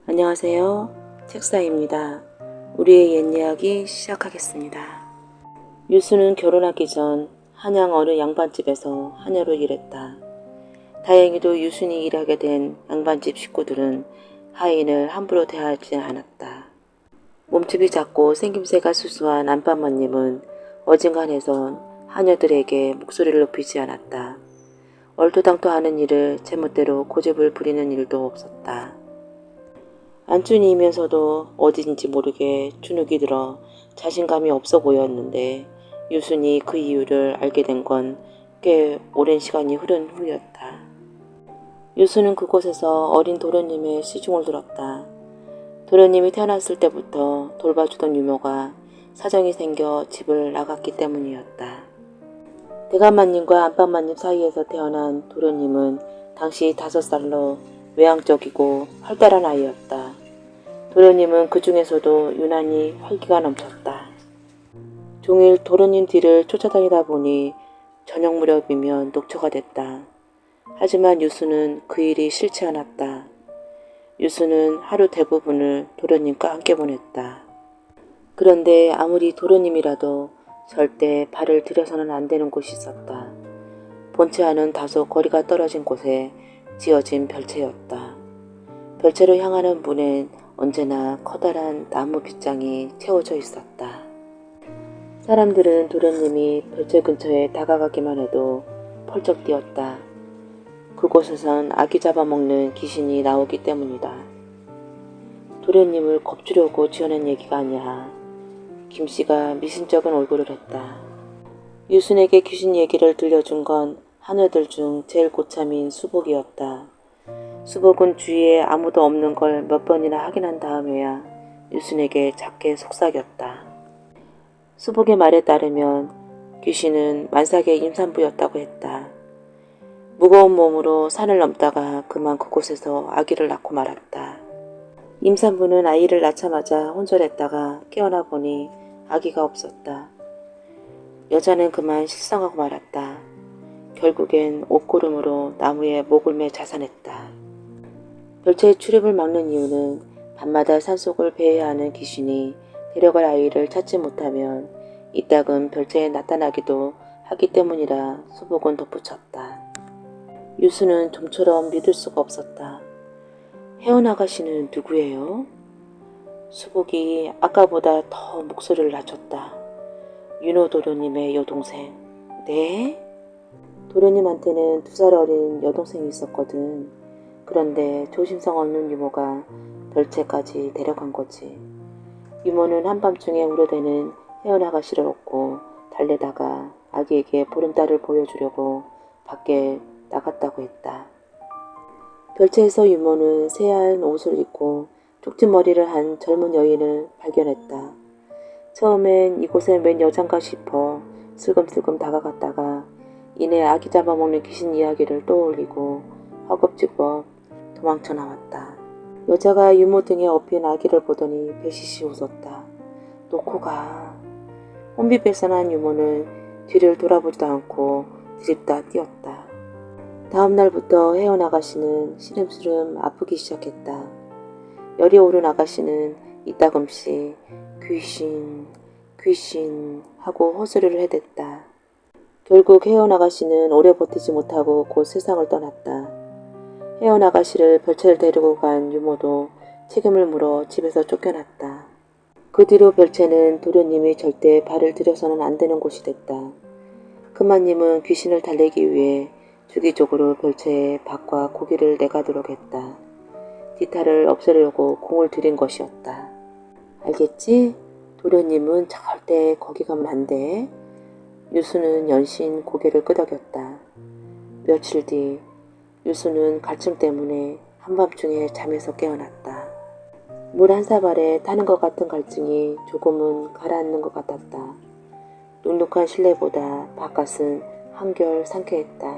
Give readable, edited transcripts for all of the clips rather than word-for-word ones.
안녕하세요. 책사입니다. 우리의 옛 이야기 시작하겠습니다. 유수는 결혼하기 전 한양 어느 양반집에서 하녀로 일했다. 다행히도 유순이 일하게 된 양반집 식구들은 하인을 함부로 대하지 않았다. 몸집이 작고 생김새가 수수한 안방마님은 어진간해선 하녀들에게 목소리를 높이지 않았다. 얼토당토하는 일을 제멋대로 고집을 부리는 일도 없었다. 안준이면서도 어딘지 모르게 주눅이 들어 자신감이 없어 보였는데 유순이 그 이유를 알게 된 건 꽤 오랜 시간이 흐른 후였다. 유순은 그곳에서 어린 도련님의 시중을 들었다. 도련님이 태어났을 때부터 돌봐주던 유모가 사정이 생겨 집을 나갔기 때문이었다. 대감마님과 안방마님 사이에서 태어난 도련님은 당시 5살로 외향적이고 활달한 아이였다. 도련님은 그 중에서도 유난히 활기가 넘쳤다. 종일 도련님 뒤를 쫓아다니다 보니 저녁 무렵이면 녹초가 됐다. 하지만 유수는 그 일이 싫지 않았다. 유수는 하루 대부분을 도련님과 함께 보냈다. 그런데 아무리 도련님이라도 절대 발을 들여서는 안 되는 곳이 있었다. 본체와는 다소 거리가 떨어진 곳에 지어진 별채였다. 별채로 향하는 문엔 언제나 커다란 나무 빗장이 채워져 있었다. 사람들은 도련님이 별채 근처에 다가가기만 해도 펄쩍 뛰었다. 그곳에선 아기 잡아먹는 귀신이 나오기 때문이다. 도련님을 겁주려고 지어낸 얘기가 아니야. 김씨가 미심쩍은 얼굴을 했다. 유순에게 귀신 얘기를 들려준 건 하녀들 중 제일 고참인 수복이었다. 수복은 주위에 아무도 없는 걸 몇 번이나 확인한 다음에야 유순에게 작게 속삭였다. 수복의 말에 따르면 귀신은 만삭의 임산부였다고 했다. 무거운 몸으로 산을 넘다가 그만 그곳에서 아기를 낳고 말았다. 임산부는 아이를 낳자마자 혼절했다가 깨어나 보니 아기가 없었다. 여자는 그만 실성하고 말았다. 결국엔 옷고름으로 나무에 목을 매 자살했다. 별채의 출입을 막는 이유는 밤마다 산속을 배회해야 하는 귀신이 데려갈 아이를 찾지 못하면 이따금 별채에 나타나기도 하기 때문이라 수복은 덧붙였다. 유수는 좀처럼 믿을 수가 없었다. 혜원 아가씨는 누구예요? 수복이 아까보다 더 목소리를 낮췄다. 윤호 도련님의 여동생. 네? 도련님한테는 2살 어린 여동생이 있었거든. 그런데 조심성 없는 유모가 별채까지 데려간 거지. 유모는 한밤중에 우려대는 혜원 아가씨를 얻고 달래다가 아기에게 보름달을 보여주려고 밖에 나갔다고 했다. 별채에서 유모는 새하얀 옷을 입고 쪽지머리를 한 젊은 여인을 발견했다. 처음엔 이곳에 웬 여잔가 싶어 슬금슬금 다가갔다가 이내 아기 잡아먹는 귀신 이야기를 떠올리고 허겁지겁 도망쳐 나왔다. 여자가 유모 등에 업힌 아기를 보더니 배시시 웃었다. 놓고 가. 혼비백산한 유모는 뒤를 돌아보지도 않고 드립다 뛰었다. 다음 날부터 혜원 아가씨는 시름시름 아프기 시작했다. 열이 오른 아가씨는 이따금씩 귀신, 귀신 하고 헛소리를 해댔다. 결국 혜원 아가씨는 오래 버티지 못하고 곧 세상을 떠났다. 혜원 아가씨를 별채를 데리고 간 유모도 책임을 물어 집에서 쫓겨났다. 그 뒤로 별채는 도련님이 절대 발을 들여서는 안 되는 곳이 됐다. 금마님은 귀신을 달래기 위해 주기적으로 별채에 밥과 고기를 내가도록 했다. 뒤탈을 없애려고 공을 들인 것이었다. 알겠지? 도련님은 절대 거기 가면 안 돼. 유수는 연신 고개를 끄덕였다. 며칠 뒤 유수는 갈증 때문에 한밤중에 잠에서 깨어났다. 물 한 사발에 타는 것 같은 갈증이 조금은 가라앉는 것 같았다. 눅눅한 실내보다 바깥은 한결 상쾌했다.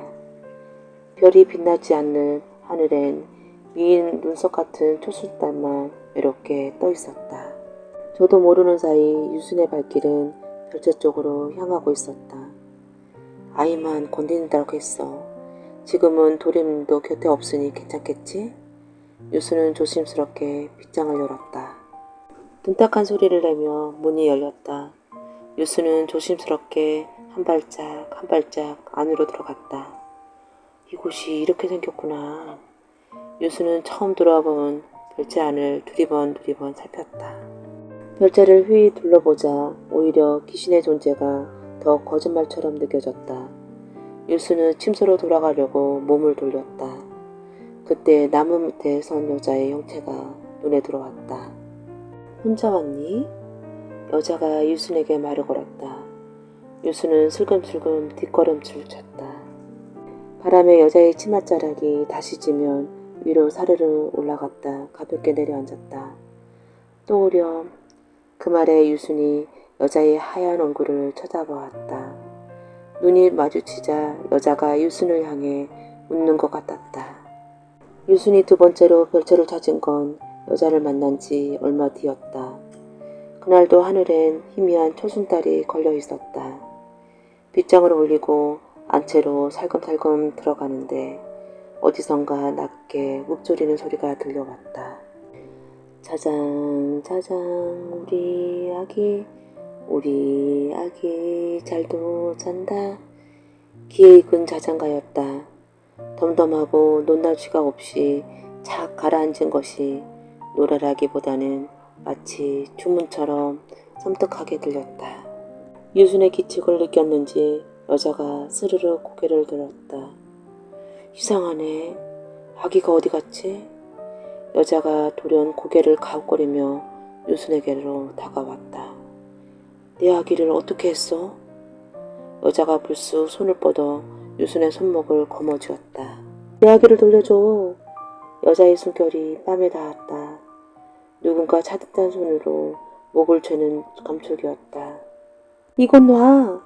별이 빛나지 않는 하늘엔 미인 눈썹 같은 초술단만 외롭게 떠 있었다. 저도 모르는 사이 유순의 발길은 별채 쪽으로 향하고 있었다. 아이만 건드린다고 했어. 지금은 도련님도 곁에 없으니 괜찮겠지? 유수는 조심스럽게 빗장을 열었다. 둔탁한 소리를 내며 문이 열렸다. 유수는 조심스럽게 한 발짝 한 발짝 안으로 들어갔다. 이곳이 이렇게 생겼구나. 유수는 처음 들어와 본 별채 안을 두리번 살폈다. 별채를 휘 둘러보자 오히려 귀신의 존재가 더 거짓말처럼 느껴졌다. 유수는 침소로 돌아가려고 몸을 돌렸다. 그때 나무 밑에 선 여자의 형체가 눈에 들어왔다. 혼자 왔니? 여자가 유순에게 말을 걸었다. 유수는 슬금슬금 뒷걸음질을 쳤다. 바람에 여자의 치맛자락이 다시 지면 위로 사르르 올라갔다 가볍게 내려앉았다. 또 오렴. 그 말에 유순이 여자의 하얀 얼굴을 쳐다보았다. 눈이 마주치자 여자가 유순을 향해 웃는 것 같았다. 유순이 두 번째로 별채를 찾은 건 여자를 만난 지 얼마 뒤였다. 그날도 하늘엔 희미한 초승달이 걸려 있었다. 빗장을 올리고 안채로 살금살금 들어가는데 어디선가 낮게 묵조리는 소리가 들려왔다. 자장 자장 우리 아기 잘도 잔다. 기에 익은 자장가였다. 덤덤하고 논날쥐가 없이 착 가라앉은 것이 노래라기보다는 마치 주문처럼 섬뜩하게 들렸다. 유순의 기척을 느꼈는지 여자가 스르르 고개를 들었다. 이상하네. 아기가 어디 갔지? 여자가 돌연 고개를 가웃거리며 유순에게로 다가왔다. 내 아기를 어떻게 했어? 여자가 불쑥 손을 뻗어 유순의 손목을 거머쥐었다. 내 아기를 돌려줘. 여자의 숨결이 뺨에 닿았다. 누군가 차듯한 손으로 목을 죄는 감촉이었다. 이건 놔.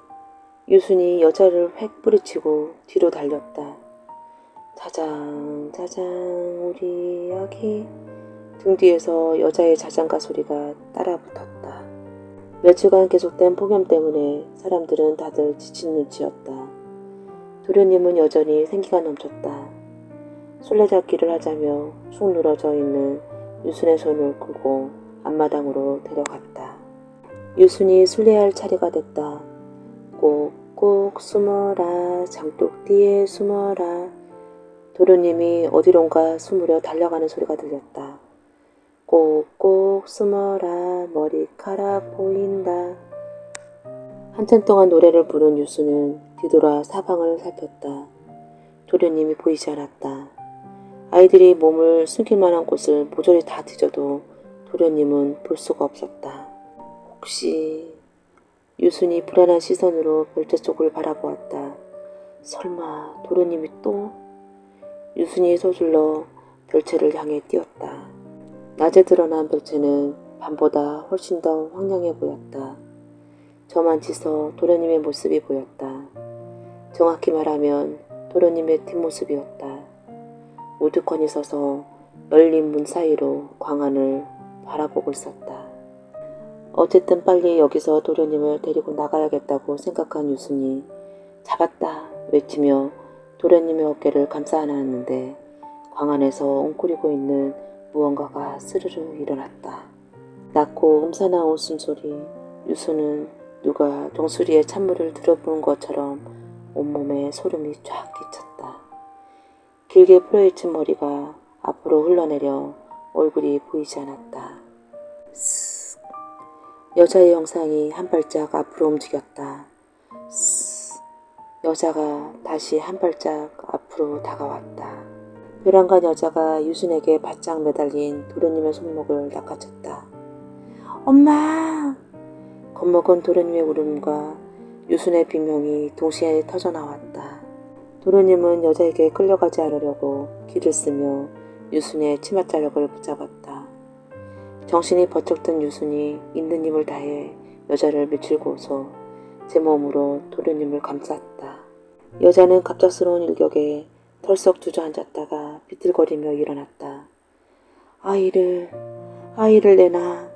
유순이 여자를 획 뿌리치고 뒤로 달렸다. 자장 자장 우리 아기. 등 뒤에서 여자의 자장가 소리가 따라붙었다. 며칠간 계속된 폭염 때문에 사람들은 다들 지친 눈치였다. 도련님은 여전히 생기가 넘쳤다. 술래잡기를 하자며 쑥 늘어져 있는 유순의 손을 끌고 앞마당으로 데려갔다. 유순이 술래할 차례가 됐다. 꼭꼭 숨어라 장독 뒤에 숨어라. 도련님이 어디론가 숨으려 달려가는 소리가 들렸다. 꼭꼭 숨어라 머리카락 보인다. 한참 동안 노래를 부른 유수는 뒤돌아 사방을 살폈다. 도련님이 보이지 않았다. 아이들이 몸을 숨길 만한 곳을 모조리 다 뒤져도 도련님은 볼 수가 없었다. 혹시... 유순이 불안한 시선으로 별채 쪽을 바라보았다. 설마 도련님이 또? 유순이 서둘러 별채를 향해 뛰었다. 낮에 드러난 별채는 밤보다 훨씬 더 황량해 보였다. 저만치서 도련님의 모습이 보였다. 정확히 말하면 도련님의 뒷모습이었다. 우두커니 서서 열린 문 사이로 광안을 바라보고 있었다. 어쨌든 빨리 여기서 도련님을 데리고 나가야겠다고 생각한 유순이 잡았다 외치며 도련님의 어깨를 감싸 안았는데 광안에서 웅크리고 있는 무언가가 스르르 일어났다. 낮고 음산한 웃음소리. 유수는 누가 정수리에 찬물을 들여부은 것처럼 온몸에 소름이 쫙 끼쳤다. 길게 풀어헤친 머리가 앞으로 흘러내려 얼굴이 보이지 않았다. 쓱. 여자의 형상이 한 발짝 앞으로 움직였다. 쓱. 여자가 다시 한 발짝 앞으로 다가왔다. 벼랑간 여자가 유순에게 바짝 매달린 도련님의 손목을 낚아챘다. 엄마! 겁먹은 도련님의 울음과 유순의 비명이 동시에 터져나왔다. 도련님은 여자에게 끌려가지 않으려고 길을 쓰며 유순의 치맛자락을 붙잡았다. 정신이 번쩍 든 유순이 있는 힘을 다해 여자를 밀치고서 제 몸으로 도련님을 감쌌다. 여자는 갑작스러운 일격에 털썩 주저앉았다가 비틀거리며 일어났다. 아이를 내놔.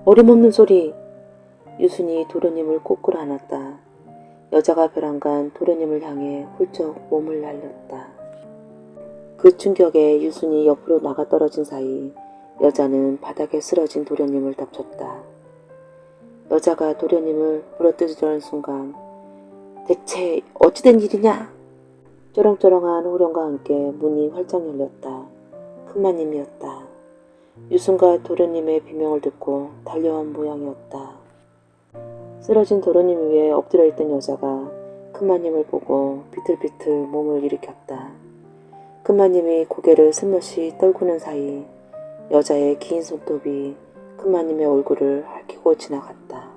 어림없는 소리. 유순이 도련님을 꼭 끌어안았다. 여자가 벼랑간 도련님을 향해 훌쩍 몸을 날렸다. 그 충격에 유순이 옆으로 나가 떨어진 사이 여자는 바닥에 쓰러진 도련님을 덮쳤다. 여자가 도련님을 물어뜯으려는 순간 대체 어찌된 일이냐? 쩌렁쩌렁한 후렴과 함께 문이 활짝 열렸다. 큰마님이었다. 유순과 도련님의 비명을 듣고 달려온 모양이었다. 쓰러진 도련님 위에 엎드려 있던 여자가 큰마님을 보고 비틀비틀 몸을 일으켰다. 큰마님이 고개를 슬며시 떨구는 사이 여자의 긴 손톱이 큰마님의 얼굴을 핥히고 지나갔다.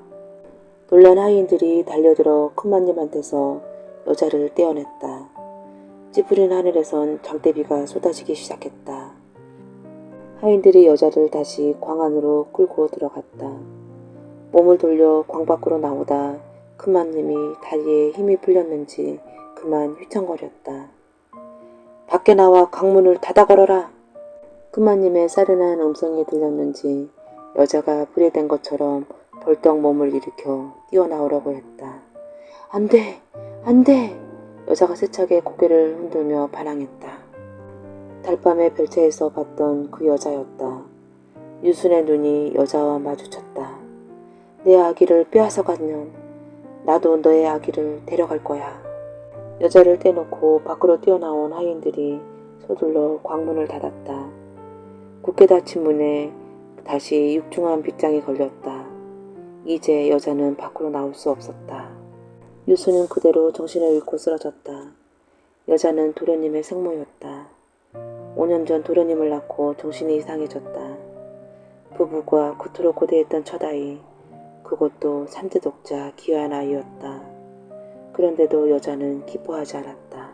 놀란 하인들이 달려들어 큰마님한테서 여자를 떼어냈다. 찌푸린 하늘에선 장대비가 쏟아지기 시작했다. 하인들이 여자를 다시 광 안으로 끌고 들어갔다. 몸을 돌려 광 밖으로 나오다 큰마님이 다리에 힘이 풀렸는지 그만 휘청거렸다. 밖에 나와 광문을 닫아 걸어라. 큰마님의 싸른한 음성이 들렸는지 여자가 불에 댄 것처럼 벌떡 몸을 일으켜 뛰어나오려고 했다. 안 돼! 안 돼! 여자가 세차게 고개를 흔들며 반항했다. 달밤의 별채에서 봤던 그 여자였다. 유순의 눈이 여자와 마주쳤다. 내 아기를 빼앗아가면 나도 너의 아기를 데려갈 거야. 여자를 떼놓고 밖으로 뛰어나온 하인들이 서둘러 광문을 닫았다. 굳게 닫힌 문에 다시 육중한 빗장이 걸렸다. 이제 여자는 밖으로 나올 수 없었다. 유수는 그대로 정신을 잃고 쓰러졌다. 여자는 도련님의 생모였다. 5년 전 도련님을 낳고 정신이 이상해졌다. 부부가 그토록 고대했던 첫아이, 그것도 3대 독자 귀한 아이였다. 그런데도 여자는 기뻐하지 않았다.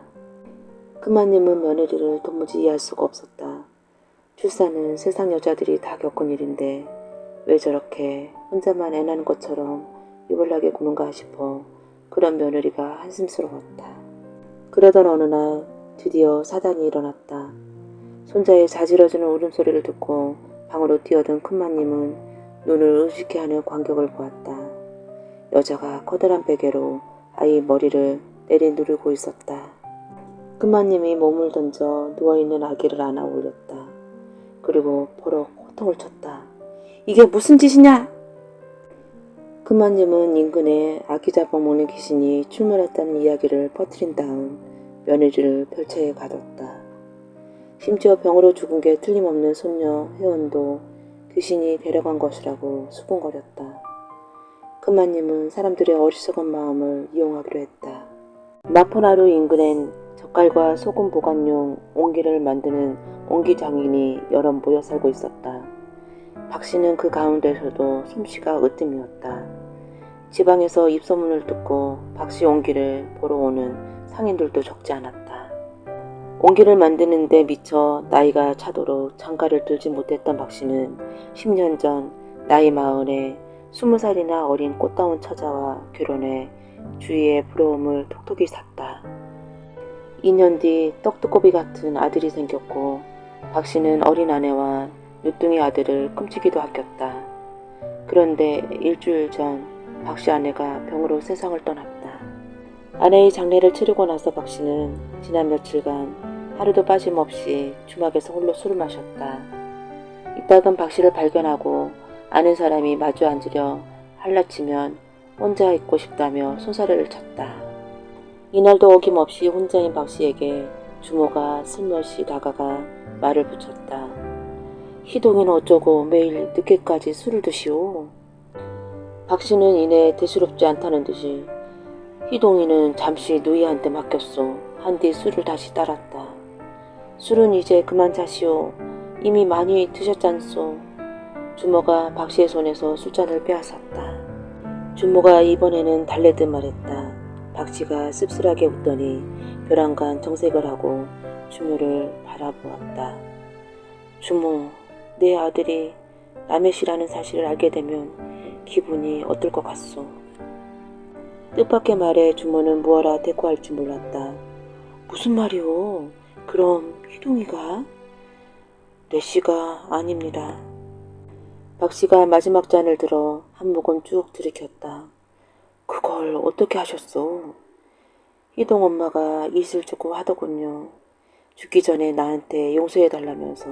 큰마님은 며느리를 도무지 이해할 수가 없었다. 출산은 세상 여자들이 다 겪은 일인데 왜 저렇게 혼자만 애 낳는 것처럼 유별나게 구는가 싶어 그런 며느리가 한심스러웠다. 그러던 어느 날 드디어 사단이 일어났다. 손자의 자지러지는 울음소리를 듣고 방으로 뛰어든 큰마님은 눈을 으슥게 하는 광경을 보았다. 여자가 커다란 베개로 아이 머리를 내리 누르고 있었다. 큰마님이 몸을 던져 누워있는 아기를 안아 올렸다. 그리고 버럭 호통을 쳤다. 이게 무슨 짓이냐? 큰마님은 인근에 아기 잡아먹는 귀신이 출몰했다는 이야기를 퍼뜨린 다음 며느리를 별채에 가뒀다. 심지어 병으로 죽은 게 틀림없는 손녀 회원도 귀신이 데려간 것이라고 수군거렸다. 큰마님은 사람들의 어리석은 마음을 이용하기로 했다. 마포나루 인근엔 젓갈과 소금 보관용 옹기를 만드는 옹기장인이 여럿 모여 살고 있었다. 박씨는 그 가운데서도 솜씨가 으뜸이었다. 지방에서 입소문을 듣고 박씨 옹기를 보러 오는 상인들도 적지 않았다. 옹기를 만드는 데 미쳐 나이가 차도록 장가를 들지 못했던 박씨는 10년 전 나이 40에 20살이나 어린 꽃다운 처자와 결혼해 주위의 부러움을 톡톡히 샀다. 2년 뒤 떡두꺼비 같은 아들이 생겼고 박씨는 어린 아내와 늦둥이 아들을 끔찍이도 아꼈다. 그런데 일주일 전 박씨 아내가 병으로 세상을 떠났다. 아내의 장례를 치르고 나서 박씨는 지난 며칠간 하루도 빠짐없이 주막에서 홀로 술을 마셨다. 이따금 박씨를 발견하고 아는 사람이 마주 앉으려 할라치면 혼자 있고 싶다며 손사래를 쳤다. 이날도 어김없이 혼자인 박씨에게 주모가 슬며시 다가가 말을 붙였다. 희동이는 어쩌고 매일 늦게까지 술을 드시오. 박씨는 이내 대수롭지 않다는 듯이 희동이는 잠시 누이한테 맡겼소. 한뒤 술을 다시 따랐다. 술은 이제 그만 자시오. 이미 많이 드셨잖소. 주모가 박씨의 손에서 술잔을 빼앗았다. 주모가 이번에는 달래듯 말했다. 박씨가 씁쓸하게 웃더니 벼랑간 정색을 하고 주모를 바라보았다. 주모, 내 아들이 남의 시라는 사실을 알게 되면 기분이 어떨 것 같소. 뜻밖의 말에 주모는 무어라 대꾸할 줄 몰랐다. 무슨 말이오? 그럼 희동이가? 내 씨가 아닙니다. 박씨가 마지막 잔을 들어 한 모금 쭉 들이켰다. 그걸 어떻게 하셨소? 희동 엄마가 이슬 주고 하더군요. 죽기 전에 나한테 용서해달라면서.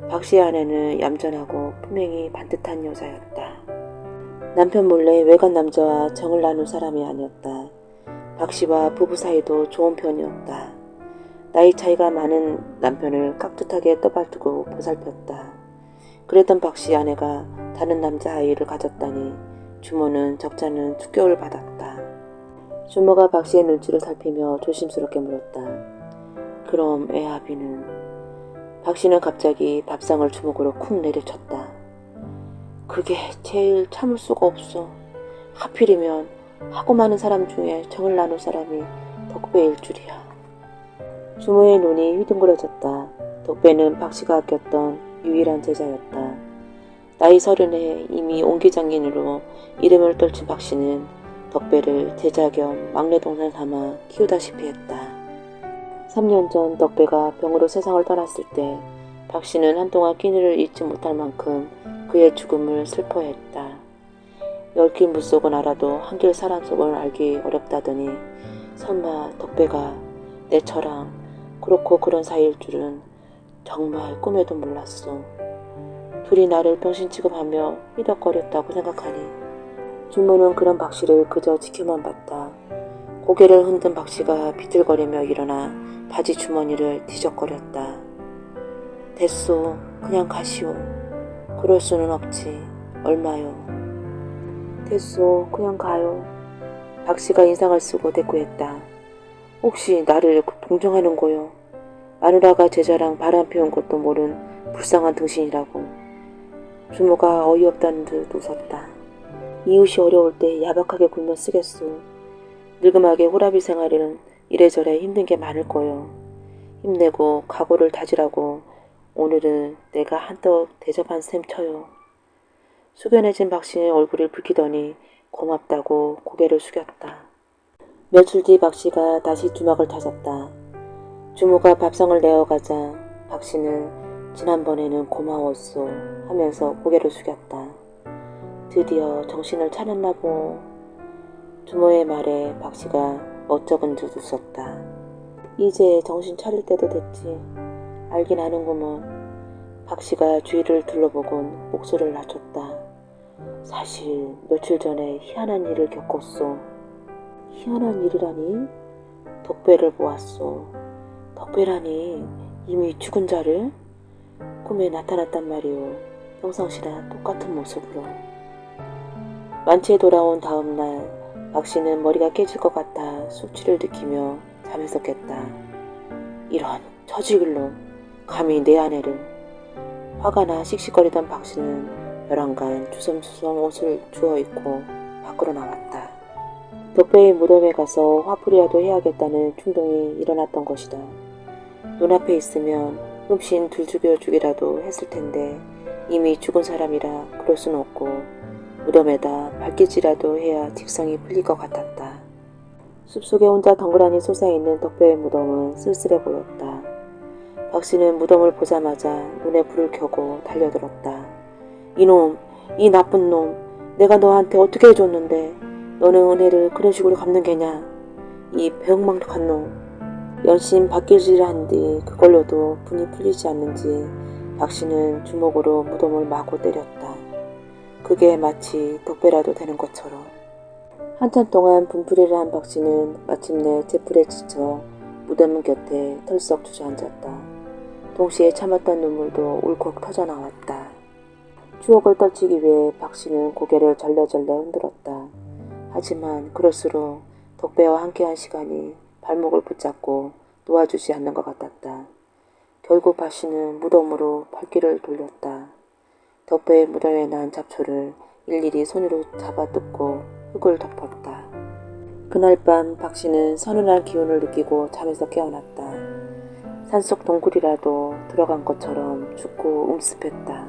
박 씨의 아내는 얌전하고 품행이 반듯한 여자였다. 남편 몰래 외간 남자와 정을 나눌 사람이 아니었다. 박 씨와 부부 사이도 좋은 편이었다. 나이 차이가 많은 남편을 깍듯하게 떠받들고 보살폈다. 그랬던 박 씨 아내가 다른 남자 아이를 가졌다니 주모는 적잖은 축격을 받았다. 주모가 박 씨의 눈치를 살피며 조심스럽게 물었다. 그럼 애아비는? 박 씨는 갑자기 밥상을 주먹으로 쿵 내려쳤다. 그게 제일 참을 수가 없어. 하필이면 하고 많은 사람 중에 정을 나눌 사람이 덕배일 줄이야. 주모의 눈이 휘둥그레졌다. 덕배는 박 씨가 아꼈던 유일한 제자였다. 나이 30에 이미 옹기장인으로 이름을 떨친 박 씨는 덕배를 제자 겸 막내 동생 삼아 키우다시피 했다. 3년 전 덕배가 병으로 세상을 떠났을 때 박 씨는 한동안 끼니를 잊지 못할 만큼 그의 죽음을 슬퍼했다. 열길 물속은 알아도 한길 사람 속은 알기 어렵다더니 설마 덕배가 내 처랑 그렇고 그런 사이일 줄은 정말 꿈에도 몰랐어. 둘이 나를 병신 취급하며 희덕거렸다고 생각하니 주모는 그런 박 씨를 그저 지켜만 봤다. 고개를 흔든 박 씨가 비틀거리며 일어나 바지 주머니를 뒤적거렸다. 됐소. 그냥 가시오. 그럴 수는 없지. 얼마요? 됐소. 그냥 가요. 박 씨가 인상을 쓰고 대꾸했다. 혹시 나를 동정하는 거요? 마누라가 제자랑 바람 피운 것도 모른 불쌍한 등신이라고. 주모가 어이없다는 듯 웃었다. 이웃이 어려울 때 야박하게 굴며 쓰겠소. 늙음하게 호라비 생활은 이래저래 힘든 게 많을 거요. 힘내고 각오를 다지라고 오늘은 내가 한턱 대접한 셈 쳐요. 숙연해진 박 씨의 얼굴이 붉히더니 고맙다고 고개를 숙였다. 며칠 뒤 박 씨가 다시 주막을 찾았다. 주모가 밥상을 내어가자 박 씨는 지난번에는 고마웠소 하면서 고개를 숙였다. 드디어 정신을 차렸나 보. 주모의 말에 박 씨가 멋쩍은 듯 웃었다. 이제 정신 차릴 때도 됐지. 알긴 아는구먼. 박 씨가 주위를 둘러보곤 목소리를 낮췄다. 사실 며칠 전에 희한한 일을 겪었소. 희한한 일이라니? 덕배를 보았소. 덕배라니 이미 죽은 자를? 꿈에 나타났단 말이오. 평상시랑 똑같은 모습으로. 만취에 돌아온 다음 날 박 씨는 머리가 깨질 것 같아 숙취를 느끼며 잠에서 깼다. 이런 처지글놈. 감히 내 아내를. 화가 나 씩씩거리던 박 씨는 벼랑간 주섬주섬 옷을 주워 입고 밖으로 나왔다. 덕배의 무덤에 가서 화풀이라도 해야겠다는 충동이 일어났던 것이다. 눈앞에 있으면 흠씬 들죽여주기라도 했을 텐데 이미 죽은 사람이라 그럴 순 없고 무덤에다 발길질이라도 해야 직성이 풀릴 것 같았다. 숲속에 혼자 덩그러니 솟아있는 덕배의 무덤은 쓸쓸해 보였다. 박 씨는 무덤을 보자마자 눈에 불을 켜고 달려들었다. 이놈, 이 나쁜 놈, 내가 너한테 어떻게 해줬는데 너는 은혜를 그런 식으로 갚는 게냐? 이 배은망덕한 놈. 연신 발길질을 한 뒤 그걸로도 분이 풀리지 않는지 박 씨는 주먹으로 무덤을 마구 때렸다. 그게 마치 덕배라도 되는 것처럼. 한참 동안 분풀이를 한 박 씨는 마침내 제풀에 지쳐 무덤 곁에 털썩 주저앉았다. 동시에 참았던 눈물도 울컥 터져나왔다. 추억을 떨치기 위해 박 씨는 고개를 절레절레 흔들었다. 하지만 그럴수록 덕배와 함께한 시간이 발목을 붙잡고 놓아주지 않는 것 같았다. 결국 박 씨는 무덤으로 발길을 돌렸다. 덕배의 무덤에 난 잡초를 일일이 손으로 잡아 뜯고 흙을 덮었다. 그날 밤 박 씨는 서늘한 기운을 느끼고 잠에서 깨어났다. 산속 동굴이라도 들어간 것처럼 춥고 음습했다.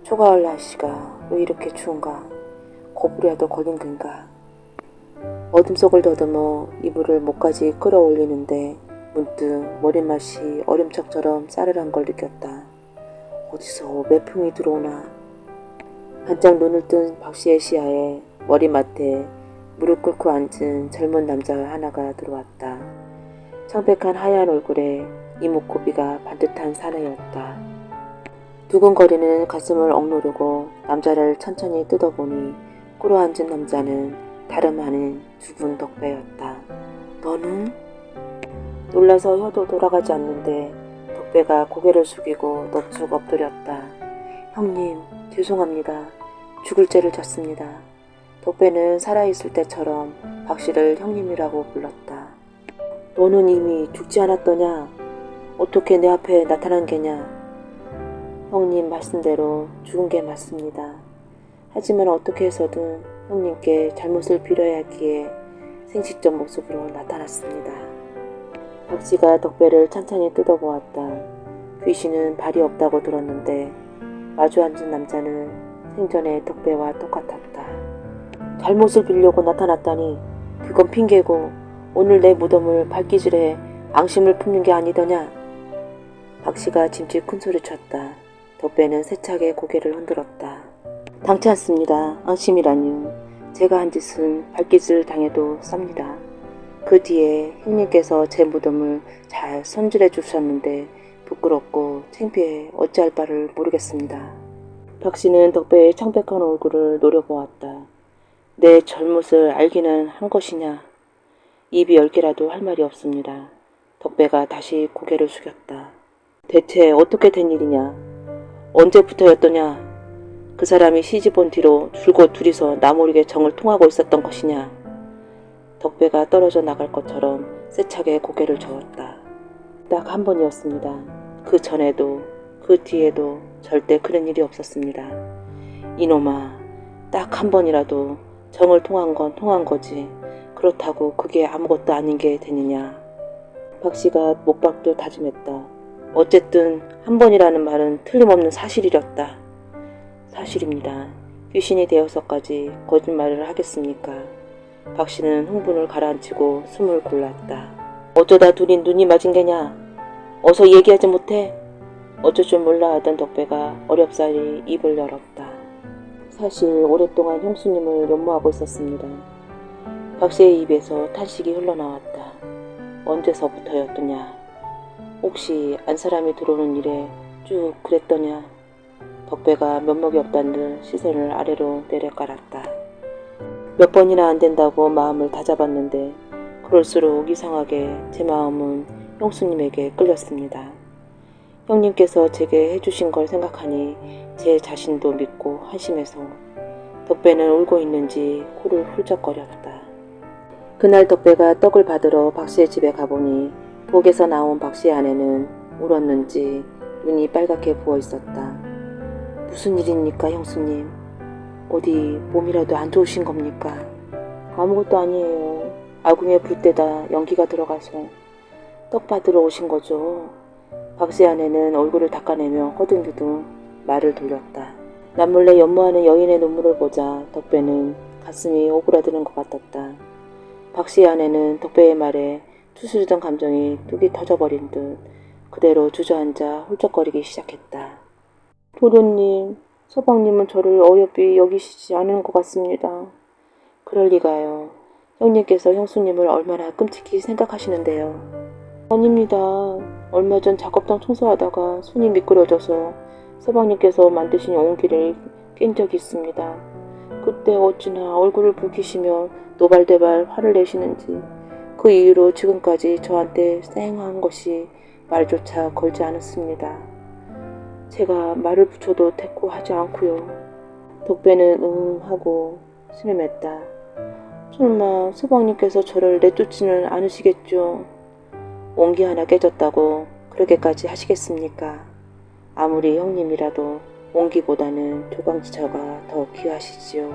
초가을 날씨가 왜 이렇게 추운가? 거북이라도 걸린 건가? 어둠 속을 더듬어 이불을 목까지 끌어올리는데 문득 머릿맛이 얼음척처럼 싸늘한 걸 느꼈다. 어디서 매풍이 들어오나? 반짝 눈을 뜬 박 씨의 시야에 머리맡에 무릎 꿇고 앉은 젊은 남자 하나가 들어왔다. 창백한 하얀 얼굴에 이목구비가 반듯한 사내였다. 두근거리는 가슴을 억누르고 남자를 천천히 뜯어보니 꿇어앉은 남자는 다름 아닌 죽은 덕배였다. 너는? 놀라서 혀도 돌아가지 않는데 덕배가 고개를 숙이고 넙죽 엎드렸다. 형님, 죄송합니다. 죽을 죄를 졌습니다. 덕배는 살아있을 때처럼 박씨를 형님이라고 불렀다. 너는 이미 죽지 않았더냐? 어떻게 내 앞에 나타난 게냐? 형님 말씀대로 죽은 게 맞습니다. 하지만 어떻게 해서든 형님께 잘못을 빌어야 하기에 생식적 모습으로 나타났습니다. 박씨가 덕배를 찬찬히 뜯어보았다. 귀신은 발이 없다고 들었는데 마주 앉은 남자는 생전에 덕배와 똑같았다. 잘못을 빌려고 나타났다니 그건 핑계고 오늘 내 무덤을 발기질해 앙심을 품는 게 아니더냐? 박씨가 짐짓 큰소리 쳤다. 덕배는 세차게 고개를 흔들었다. 당치 않습니다. 앙심이라뇨. 제가 한 짓은 발기질 당해도 쌉니다. 그 뒤에 형님께서 제 무덤을 잘 손질해 주셨는데 부끄럽고 창피해 어찌할 바를 모르겠습니다. 박씨는 덕배의 창백한 얼굴을 노려보았다. 내 잘못을 알기는 한 것이냐? 입이 10개라도 할 말이 없습니다. 덕배가 다시 고개를 숙였다. 대체 어떻게 된 일이냐? 언제부터였더냐? 그 사람이 시집 온 뒤로 줄곧 둘이서 나 모르게 정을 통하고 있었던 것이냐? 덕배가 떨어져 나갈 것처럼 세차게 고개를 저었다. 딱 한 번이었습니다. 그 전에도 그 뒤에도 절대 그런 일이 없었습니다. 이놈아, 딱 한 번이라도 정을 통한 건 통한 거지. 그렇다고 그게 아무것도 아닌 게 되느냐. 박씨가 목박도 다짐했다. 어쨌든 한 번이라는 말은 틀림없는 사실이었다. 사실입니다. 귀신이 되어서까지 거짓말을 하겠습니까? 박씨는 흥분을 가라앉히고 숨을 골랐다. 어쩌다 둘이 눈이 맞은 게냐? 어서 얘기하지 못해? 어쩔 줄 몰라 하던 덕배가 어렵사리 입을 열었다. 사실 오랫동안 형수님을 연모하고 있었습니다. 박씨의 입에서 탄식이 흘러나왔다. 언제서부터였더냐? 혹시 안 사람이 들어오는 일에 쭉 그랬더냐? 덕배가 면목이 없다는 듯 시선을 아래로 내려깔았다. 몇 번이나 안 된다고 마음을 다잡았는데 그럴수록 이상하게 제 마음은 형수님에게 끌렸습니다. 형님께서 제게 해주신 걸 생각하니 제 자신도 믿고 한심해서 덕배는 울고 있는지 코를 훌쩍거렸다. 그날 덕배가 떡을 받으러 박씨의 집에 가보니 복에서 나온 박씨의 아내는 울었는지 눈이 빨갛게 부어있었다. 무슨 일입니까 형수님? 어디 몸이라도 안 좋으신 겁니까? 아무것도 아니에요. 아궁에 불 때다 연기가 들어가서 떡 받으러 오신 거죠. 박씨의 아내는 얼굴을 닦아내며 허둥지둥 말을 돌렸다. 남몰래 연모하는 여인의 눈물을 보자 덕배는 가슴이 오그라드는 것 같았다. 박씨의 아내는 덕배의 말에 투스리던 감정이 뚝이 터져버린 듯 그대로 주저앉아 훌쩍거리기 시작했다. 도련님, 서방님은 저를 어여삐 여기시지 않은 것 같습니다. 그럴 리가요. 형님께서 형수님을 얼마나 끔찍히 생각하시는데요. 아닙니다. 얼마 전 작업장 청소하다가 손이 미끄러져서 서방님께서 만드신 용기를 깬 적이 있습니다. 그때 어찌나 얼굴을 붉히시며 노발대발 화를 내시는지 그 이후로 지금까지 저한테 쌩한 것이 말조차 걸지 않았습니다. 제가 말을 붙여도 대꾸하지 않고요. 덕배는 응 하고 스름했다. 설마 서방님께서 저를 내쫓지는 않으시겠죠? 온기 하나 깨졌다고 그렇게까지 하시겠습니까? 아무리 형님이라도 온기보다는 조강지처가 더 귀하시지요.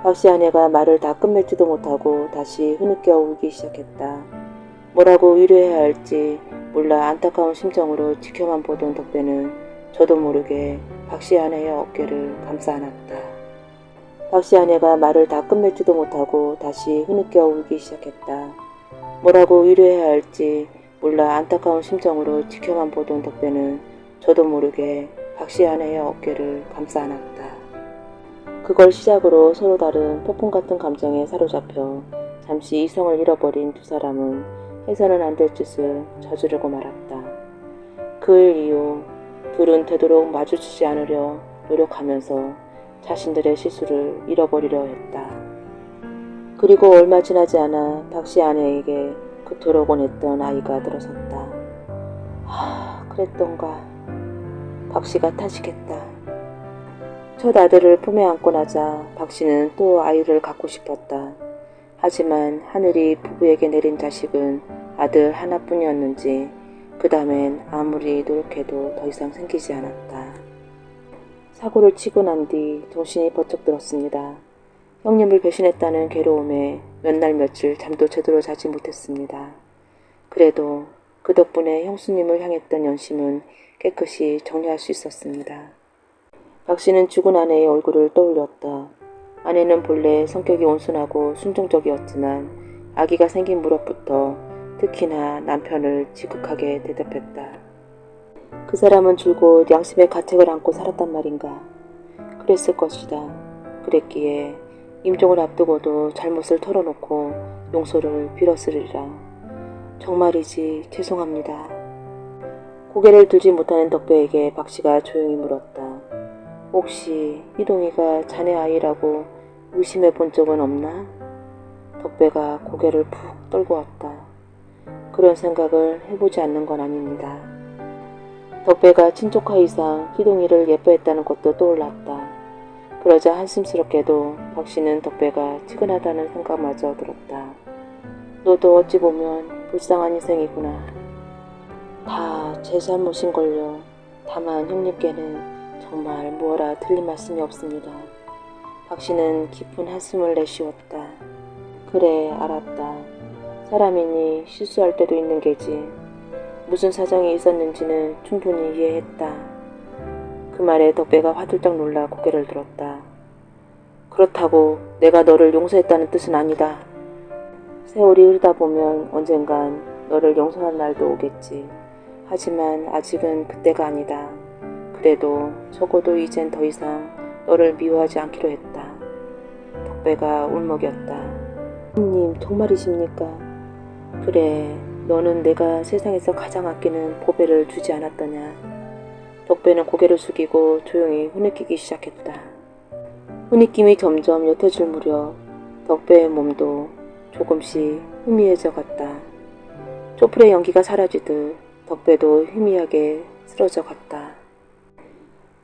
박씨 아내가 말을 다 끝맺지도 못하고 다시 흐느껴 울기 시작했다. 뭐라고 위로해야 할지 몰라 안타까운 심정으로 지켜만 보던 덕배는 저도 모르게 박씨 아내의 어깨를 감싸 안았다. 박씨 아내가 말을 다 끝맺지도 못하고 다시 흐느껴 울기 시작했다. 뭐라고 위로해야 할지 몰라 안타까운 심정으로 지켜만 보던 덕배는 저도 모르게 박씨 아내의 어깨를 감싸 안았다. 그걸 시작으로 서로 다른 폭풍 같은 감정에 사로잡혀 잠시 이성을 잃어버린 두 사람은 해서는 안 될 짓을 저지르고 말았다. 그 일 이후 둘은 되도록 마주치지 않으려 노력하면서 자신들의 실수를 잃어버리려 했다. 그리고 얼마 지나지 않아 박씨 아내에게 그토록 원했던 아이가 들어섰다. 그랬던가. 박씨가 탄식했다. 첫 아들을 품에 안고 나자 박씨는 또 아이를 갖고 싶었다. 하지만 하늘이 부부에게 내린 자식은 아들 하나뿐이었는지 그 다음엔 아무리 노력해도 더 이상 생기지 않았다. 사고를 치고 난 뒤 정신이 번쩍 들었습니다. 형님을 배신했다는 괴로움에 몇 날 며칠 잠도 제대로 자지 못했습니다. 그래도 그 덕분에 형수님을 향했던 연심은 깨끗이 정리할 수 있었습니다. 박씨는 죽은 아내의 얼굴을 떠올렸다. 아내는 본래 성격이 온순하고 순종적이었지만 아기가 생긴 무렵부터 특히나 남편을 지극하게 대접했다. 그 사람은 줄곧 양심의 가책을 안고 살았단 말인가. 그랬을 것이다. 그랬기에 임종을 앞두고도 잘못을 털어놓고 용서를 빌었으리라. 정말이지 죄송합니다. 고개를 들지 못하는 덕배에게 박씨가 조용히 물었다. 혹시 희동이가 자네 아이라고 의심해 본 적은 없나? 덕배가 고개를 푹 떨구었다. 그런 생각을 해보지 않는 건 아닙니다. 덕배가 친족화 이상 희동이를 예뻐했다는 것도 떠올랐다. 그러자 한심스럽게도 박씨는 덕배가 치근하다는 생각마저 들었다. 너도 어찌 보면 불쌍한 인생이구나. 다 제 잘못인걸요. 다만 형님께는 정말 무어라 틀린 말씀이 없습니다. 박씨는 깊은 한숨을 내쉬었다. 그래, 알았다. 사람이니 실수할 때도 있는 게지. 무슨 사정이 있었는지는 충분히 이해했다. 그 말에 덕배가 화들짝 놀라 고개를 들었다. 그렇다고 내가 너를 용서했다는 뜻은 아니다. 세월이 흐르다 보면 언젠간 너를 용서할 날도 오겠지. 하지만 아직은 그때가 아니다. 그래도 적어도 이젠 더 이상 너를 미워하지 않기로 했다. 덕배가 울먹였다. 형님 정말이십니까? 그래, 너는 내가 세상에서 가장 아끼는 보배를 주지 않았더냐. 덕배는 고개를 숙이고 조용히 흐느끼기 시작했다. 흐느낌이 점점 옅어질 무렵 덕배의 몸도 조금씩 희미해져 갔다. 촛불의 연기가 사라지듯 덕배도 희미하게 쓰러져 갔다.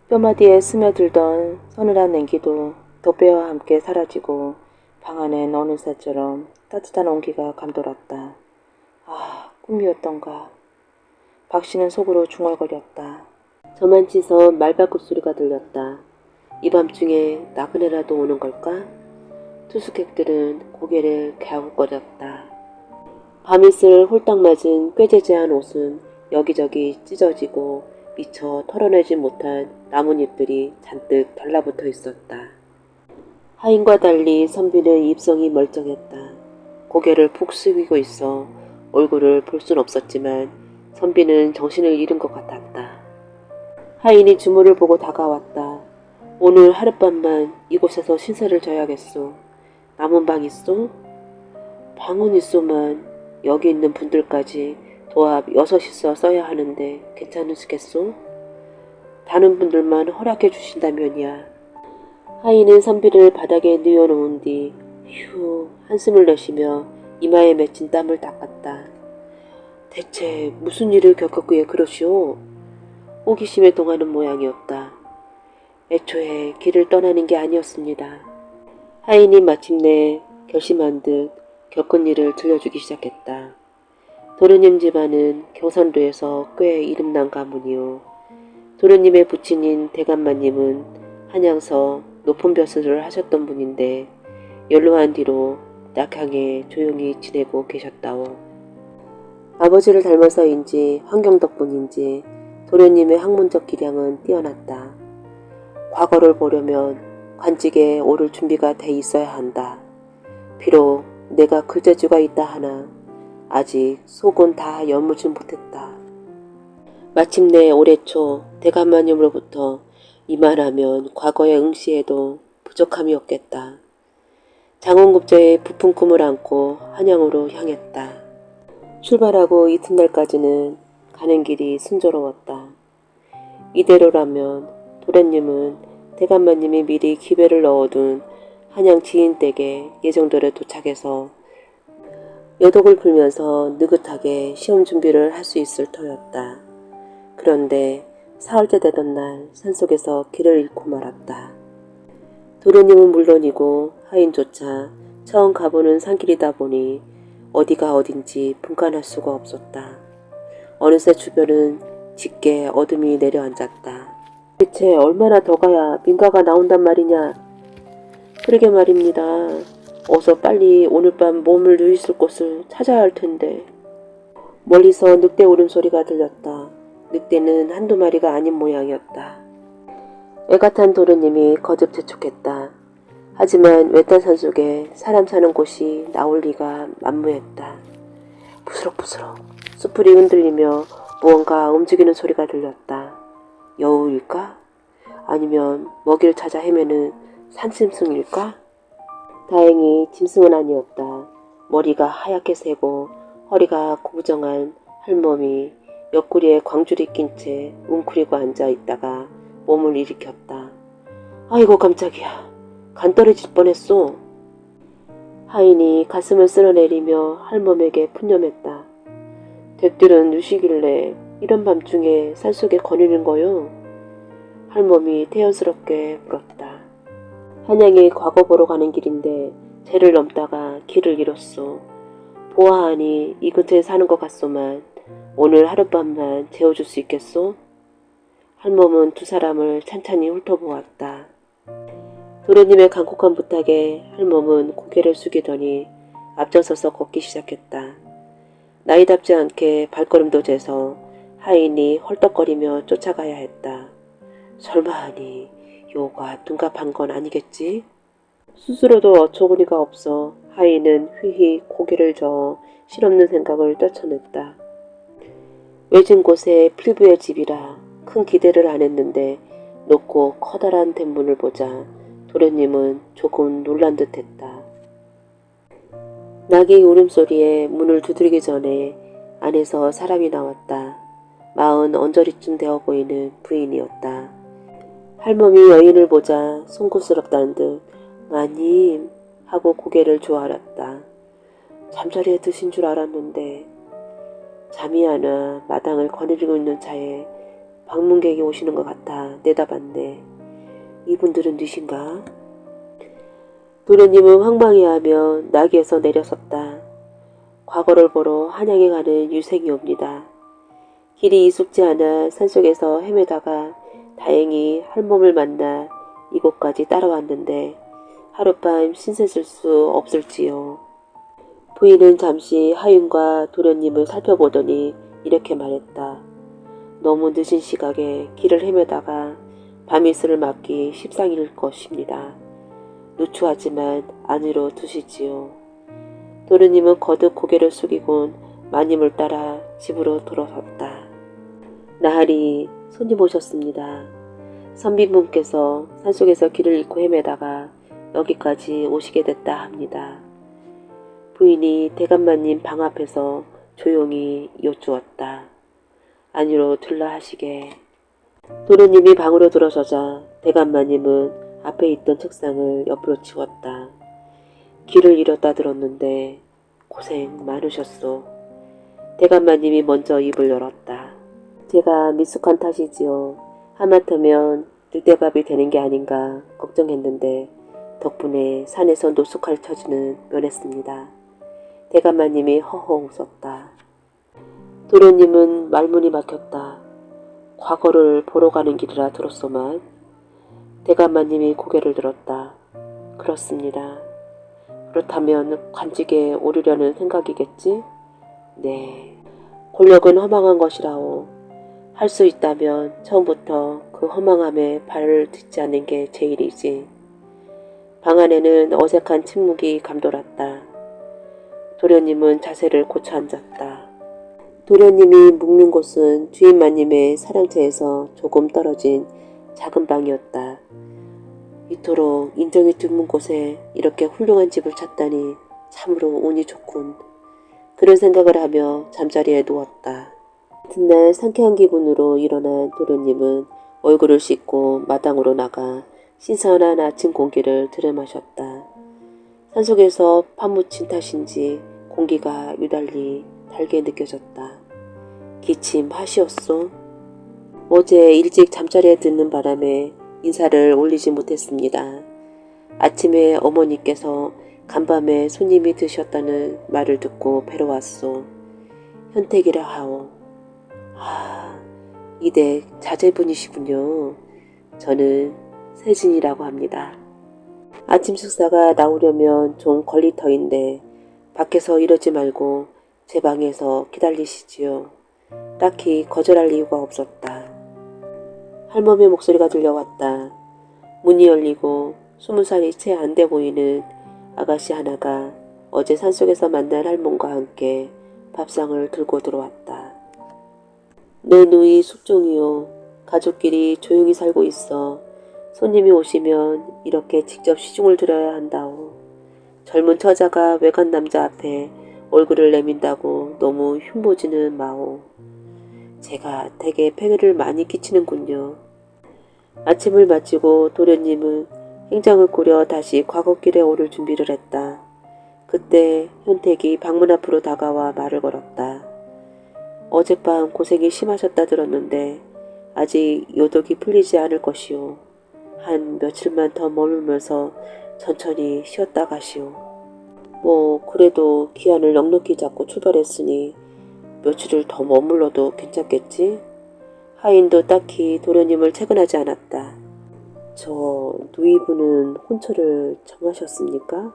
뼈마디에 스며들던 서늘한 냉기도 덕배와 함께 사라지고 방 안엔 어느새처럼 따뜻한 온기가 감돌았다. 꿈이었던가. 박씨는 속으로 중얼거렸다. 저만치서 말발굽 소리가 들렸다. 이 밤중에 나그네라도 오는 걸까? 투숙객들은 고개를 갸웃거렸다. 밤이슬 홀딱 맞은 꾀재재한 옷은 여기저기 찢어지고 미처 털어내지 못한 나뭇잎들이 잔뜩 달라붙어 있었다. 하인과 달리 선비는 입성이 멀쩡했다. 고개를 푹 숙이고 있어 얼굴을 볼 순 없었지만 선비는 정신을 잃은 것 같았다. 하인이 주모를 보고 다가왔다. 오늘 하룻밤만 이곳에서 신세를 져야겠소. 남은 방 있소? 방은 있소만 여기 있는 분들까지 도합 6이서 써야 하는데 괜찮으시겠소? 다른 분들만 허락해 주신다면이야. 하인은 선비를 바닥에 뉘어놓은 뒤 휴 한숨을 내쉬며 이마에 맺힌 땀을 닦았다. 대체 무슨 일을 겪었기에 그러시오? 호기심에 동하는 모양이었다. 애초에 길을 떠나는 게 아니었습니다. 하인이 마침내 결심한 듯 겪은 일을 들려주기 시작했다. 도련님 집안은 경산도에서 꽤 이름난 가문이요. 도련님의 부친인 대감마님은 한양서 높은 벼슬을 하셨던 분인데 연로한 뒤로 낙향에 조용히 지내고 계셨다오. 아버지를 닮아서인지 환경 덕분인지 도련님의 학문적 기량은 뛰어났다. 과거를 보려면 관직에 오를 준비가 돼 있어야 한다. 비록 내가 그 재주가 있다 하나 아직 속은 다 여무지 못했다. 마침내 올해 초 대감마님으로부터 이만하면 과거에 응시해도 부족함이 없겠다. 장원급제의 부푼 꿈을 안고 한양으로 향했다. 출발하고 이튿날까지는 가는 길이 순조로웠다. 이대로라면 도련님은 대감마님이 미리 기배를 넣어둔 한양 지인댁에 예정대로 도착해서 여독을 불면서 느긋하게 시험 준비를 할 수 있을 터였다. 그런데 사흘째 되던 날 산속에서 길을 잃고 말았다. 도련님은 물론이고 하인조차 처음 가보는 산길이다 보니 어디가 어딘지 분간할 수가 없었다. 어느새 주변은 짙게 어둠이 내려앉았다. 대체 얼마나 더 가야 민가가 나온단 말이냐? 그러게 말입니다. 어서 빨리 오늘 밤 몸을 누이실 곳을 찾아야 할 텐데. 멀리서 늑대 울음소리가 들렸다. 늑대는 한두 마리가 아닌 모양이었다. 애가 탄 도련님이 거듭 재촉했다. 하지만 외딴 산속에 사람 사는 곳이 나올 리가 만무했다. 부스럭부스럭 수풀이 흔들리며 무언가 움직이는 소리가 들렸다. 여우일까? 아니면 먹이를 찾아 헤매는 산짐승일까? 다행히 짐승은 아니었다. 머리가 하얗게 새고 허리가 고부정한 할멈이 옆구리에 광줄이 낀 채 웅크리고 앉아 있다가 몸을 일으켰다. 아이고 깜짝이야. 간 떨어질 뻔했소. 하인이 가슴을 쓸어내리며 할멈에게 푸념했다. 댁들은 누시길래 이런 밤중에 산속에 거니는 거요? 할멈이 태연스럽게 물었다. 한양에 과거 보러 가는 길인데 죄를 넘다가 길을 잃었소. 보아하니 이 근처에 사는 것 같소만 오늘 하룻밤만 재워줄 수 있겠소? 할멈은 두 사람을 찬찬히 훑어보았다. 도련님의 간곡한 부탁에 할멈은 고개를 숙이더니 앞장서서 걷기 시작했다. 나이답지 않게 발걸음도 재서 하인이 헐떡거리며 쫓아가야 했다. 설마하니 요가 둔갑한 건 아니겠지? 스스로도 어처구니가 없어 하인은 휘휘 고개를 저어 실없는 생각을 떨쳐냈다. 외진 곳에 필부의 집이라 큰 기대를 안 했는데 높고 커다란 대문을 보자 도련님은 조금 놀란 듯 했다. 낙이 울음소리에 문을 두드리기 전에 안에서 사람이 나왔다. 40 언저리쯤 되어 보이는 부인이었다. 할멈이 여인을 보자 송구스럽다는 듯 마님 하고 고개를 조아렸다. 잠자리에 드신 줄 알았는데 잠이 안 와 마당을 거느리고 있는 차에 방문객이 오시는 것 같아 내다봤네. 이분들은 누신가? 도련님은 황망해하며 나귀에서 내려섰다. 과거를 보러 한양에 가는 유생이옵니다. 길이 익숙지 않아 산속에서 헤매다가 다행히 할멈을 만나 이곳까지 따라왔는데 하룻밤 신세 쓸 수 없을지요. 부인은 잠시 하윤과 도련님을 살펴보더니 이렇게 말했다. 너무 늦은 시각에 길을 헤매다가 밤이슬을 맞기 십상일 것입니다. 누추하지만 안으로 두시지요. 도련님은 거듭 고개를 숙이곤 마님을 따라 집으로 돌아섰다. 나으리 손님 오셨습니다. 선비분께서 산속에서 길을 잃고 헤매다가 여기까지 오시게 됐다 합니다. 부인이 대감마님 방 앞에서 조용히 여쭈었다. 안으로 들라 하시게. 도련님이 방으로 들어서자 대감마님은 앞에 있던 책상을 옆으로 치웠다. 길을 잃었다 들었는데 고생 많으셨소. 대감마님이 먼저 입을 열었다. 제가 미숙한 탓이지요. 하마터면 늑대밥이 되는 게 아닌가 걱정했는데 덕분에 산에서 노숙할 처지는 면했습니다. 대감마님이 허허 웃었다. 도련님은 말문이 막혔다. 과거를 보러 가는 길이라 들었소만. 대감마님이 고개를 들었다. 그렇습니다. 그렇다면 관직에 오르려는 생각이겠지? 네. 권력은 허망한 것이라오. 할 수 있다면 처음부터 그 허망함에 발을 딛지 않는 게 제일이지. 방 안에는 어색한 침묵이 감돌았다. 도련님은 자세를 고쳐 앉았다. 도련님이 묵는 곳은 주인마님의 사랑채에서 조금 떨어진 작은 방이었다. 이토록 인정이 드문 곳에 이렇게 훌륭한 집을 찾다니 참으로 운이 좋군. 그런 생각을 하며 잠자리에 누웠다. 이튿날 상쾌한 기분으로 일어난 도련님은 얼굴을 씻고 마당으로 나가 신선한 아침 공기를 들여마셨다. 산속에서 파묻힌 탓인지 공기가 유달리 달게 느껴졌다. 기침 하시었소? 어제 일찍 잠자리에 드는 바람에 인사를 올리지 못했습니다. 아침에 어머니께서 간밤에 손님이 드셨다는 말을 듣고 뵈러 왔소. 현택이라 하오. 아, 이댁 자제분이시군요. 저는 세진이라고 합니다. 아침 식사가 나오려면 좀 걸릴 터인데 밖에서 이러지 말고 제 방에서 기다리시지요. 딱히 거절할 이유가 없었다. 할멈의 목소리가 들려왔다. 문이 열리고 20살이 채 안 돼 보이는 아가씨 하나가 어제 산속에서 만난 할멈과 함께 밥상을 들고 들어왔다. 내 누이 숙종이요. 가족끼리 조용히 살고 있어. 손님이 오시면 이렇게 직접 시중을 들어야 한다오. 젊은 처자가 외간 남자 앞에 얼굴을 내민다고 너무 흉보지는 마오. 제가 되게 폐를 많이 끼치는군요. 아침을 마치고 도련님은 행장을 꾸려 다시 과거길에 오를 준비를 했다. 그때 현택이 방문 앞으로 다가와 말을 걸었다. 어젯밤 고생이 심하셨다 들었는데 아직 요독이 풀리지 않을 것이오. 한 며칠만 더 머물면서 천천히 쉬었다 가시오. 뭐 그래도 기한을 넉넉히 잡고 출발했으니 며칠을 더 머물러도 괜찮겠지? 하인도 딱히 도련님을 채근하지 않았다. 저 누이분은 혼처를 정하셨습니까?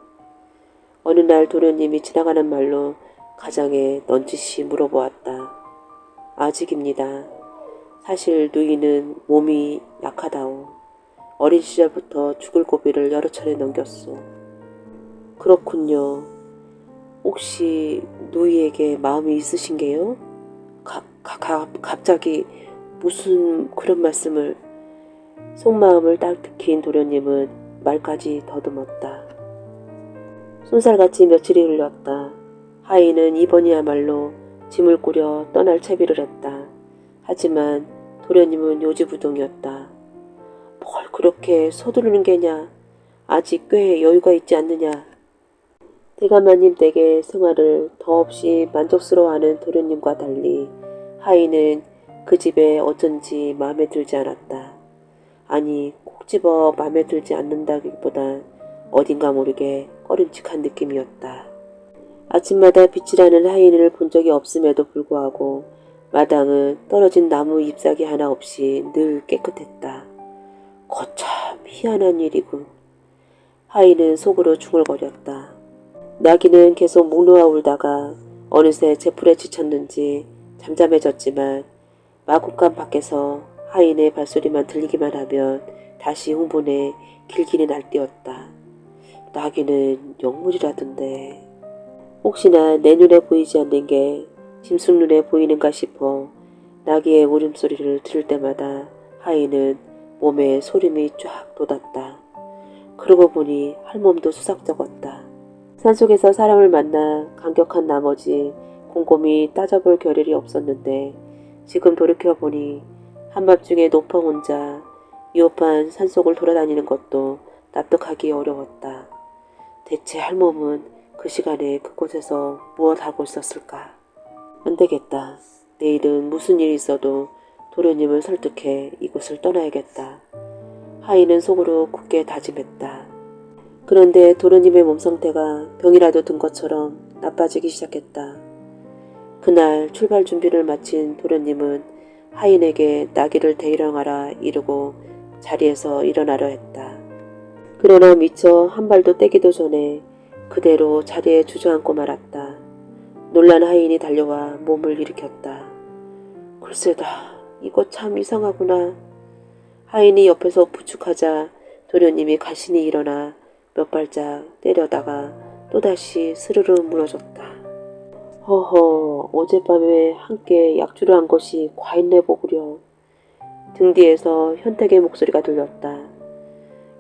어느 날 도련님이 지나가는 말로 가장에 넌지시 물어보았다. 아직입니다. 사실 누이는 몸이 약하다오. 어린 시절부터 죽을 고비를 여러 차례 넘겼소. 그렇군요. 혹시 누이에게 마음이 있으신게요? 갑자기 무슨 그런 말씀을. 속마음을 딱 들킨 도련님은 말까지 더듬었다. 손살같이 며칠이 흘렀다. 하인은 이번이야말로 짐을 꾸려 떠날 채비를 했다. 하지만 도련님은 요지부동이었다. 뭘 그렇게 서두르는 게냐. 아직 꽤 여유가 있지 않느냐. 대감마님 댁의 생활을 더없이 만족스러워하는 도련님과 달리 하인은 그 집에 어쩐지 마음에 들지 않았다. 아니 꼭 집어 마음에 들지 않는다기보단 어딘가 모르게 꺼림칙한 느낌이었다. 아침마다 빛이라는 하인을 본 적이 없음에도 불구하고 마당은 떨어진 나무 잎사귀 하나 없이 늘 깨끗했다. 거참 희한한 일이군. 하인은 속으로 중얼거렸다. 나귀는 계속 목 놓아 울다가 어느새 제풀에 지쳤는지 잠잠해졌지만 마구간 밖에서 하인의 발소리만 들리기만 하면 다시 흥분해 길길이 날뛰었다. 나귀는 영물이라던데. 혹시나 내 눈에 보이지 않는 게 짐승 눈에 보이는가 싶어 나귀의 울음소리를 들을 때마다 하인은 몸에 소름이 쫙 돋았다. 그러고 보니 할멈도 수삭쩍었다. 산속에서 사람을 만나 감격한 나머지 곰곰이 따져볼 겨를이 없었는데 지금 돌이켜보니 한밤중에 노파 혼자 위험한 산속을 돌아다니는 것도 납득하기 어려웠다. 대체 할멈은 그 시간에 그곳에서 무엇 하고 있었을까? 안되겠다. 내일은 무슨 일이 있어도 도련님을 설득해 이곳을 떠나야겠다. 하인은 속으로 굳게 다짐했다. 그런데 도련님의 몸 상태가 병이라도 든 것처럼 나빠지기 시작했다. 그날 출발 준비를 마친 도련님은 하인에게 나귀를 데리러가라 이르고 자리에서 일어나려 했다. 그러나 미처 한 발도 떼기도 전에 그대로 자리에 주저앉고 말았다. 놀란 하인이 달려와 몸을 일으켰다. 글쎄다, 이거 참 이상하구나. 하인이 옆에서 부축하자 도련님이 간신히 일어나 몇 발짝 때려다가 또다시 스르르 무너졌다. 허허, 어젯밤에 함께 약주를 한 것이 과했네 보구려. 등 뒤에서 현택의 목소리가 들렸다.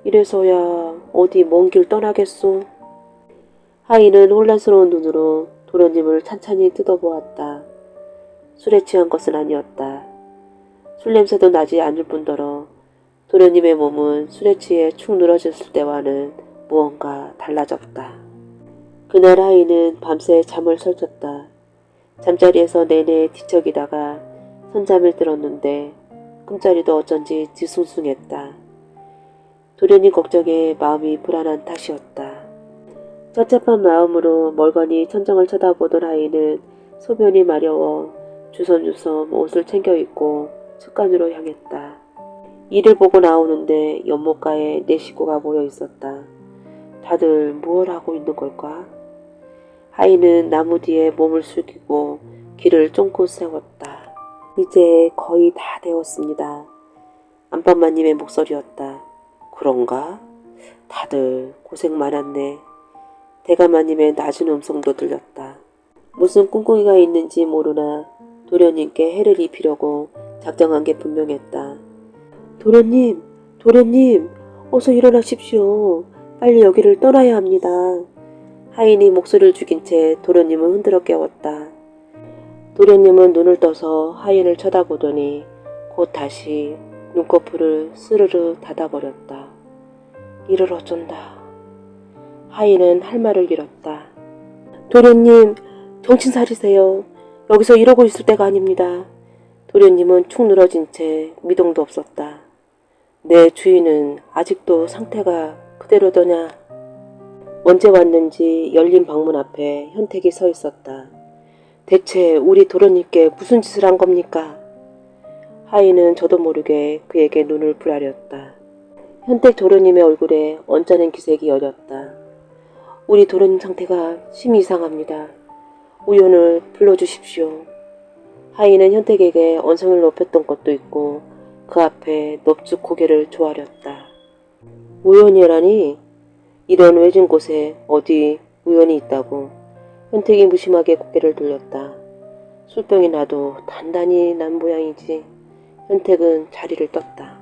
이래서야 어디 먼 길 떠나겠소? 하인은 혼란스러운 눈으로 도련님을 찬찬히 뜯어보았다. 술에 취한 것은 아니었다. 술 냄새도 나지 않을 뿐더러 도련님의 몸은 술에 취해 축 늘어졌을 때와는 무언가 달라졌다. 그날 하인은 밤새 잠을 설쳤다. 잠자리에서 내내 뒤척이다가 선잠을 들었는데 꿈자리도 어쩐지 뒤숭숭했다. 도련님 걱정에 마음이 불안한 탓이었다. 쩝쩝한 마음으로 멀거니 천정을 쳐다보던 하인은 소변이 마려워 주섬주섬 옷을 챙겨 입고 습관으로 향했다. 이를 보고 나오는데 연못가에 네 식구가 모여 있었다. 다들 무얼 하고 있는 걸까? 하인은 나무 뒤에 몸을 숙이고 길을 쫑긋 세웠다. 이제 거의 다 되었습니다. 안방마님의 목소리였다. 그런가? 다들 고생 많았네. 대감마님의 낮은 음성도 들렸다. 무슨 꿍꿍이가 있는지 모르나 도련님께 해를 입히려고 작정한 게 분명했다. 도련님, 도련님, 어서 일어나십시오. 빨리 여기를 떠나야 합니다. 하인이 목소리를 죽인 채 도련님을 흔들어 깨웠다. 도련님은 눈을 떠서 하인을 쳐다보더니 곧 다시 눈꺼풀을 스르르 닫아버렸다. 이를 어쩐다. 하인은 할 말을 잃었다. 도련님, 정신 차리세요. 여기서 이러고 있을 때가 아닙니다. 도련님은 축 늘어진 채 미동도 없었다. 내 주인은 아직도 상태가 그대로더냐. 언제 왔는지 열린 방문 앞에 현택이 서 있었다. 대체 우리 도련님께 무슨 짓을 한 겁니까? 하인은 저도 모르게 그에게 눈을 부라렸다. 현택 도련님의 얼굴에 언짢은 기색이 여렸다. 우리 도련님 상태가 심히 이상합니다. 우연을 불러주십시오. 하인은 현택에게 언성을 높였던 것도 있고 그 앞에 넙죽 고개를 조아렸다. 우연이라니? 이런 외진 곳에 어디 우연이 있다고. 현택이 무심하게 고개를 돌렸다. 술병이 나도 단단히 난 모양이지. 현택은 자리를 떴다.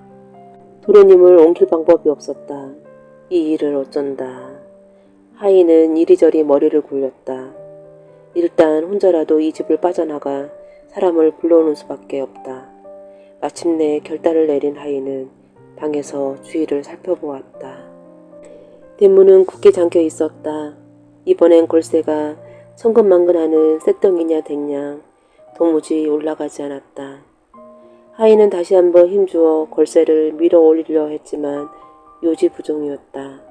도련님을 옮길 방법이 없었다. 이 일을 어쩐다. 하인은 이리저리 머리를 굴렸다. 일단 혼자라도 이 집을 빠져나가 사람을 불러오는 수밖에 없다. 마침내 결단을 내린 하인은 방에서 주위를 살펴보았다. 대문은 굳게 잠겨 있었다. 이번엔 골세가 천근만근하는 쇳덩이냐 됐냐 도무지 올라가지 않았다. 하인은 다시 한번 힘주어 골세를 밀어 올리려 했지만 요지부종이었다.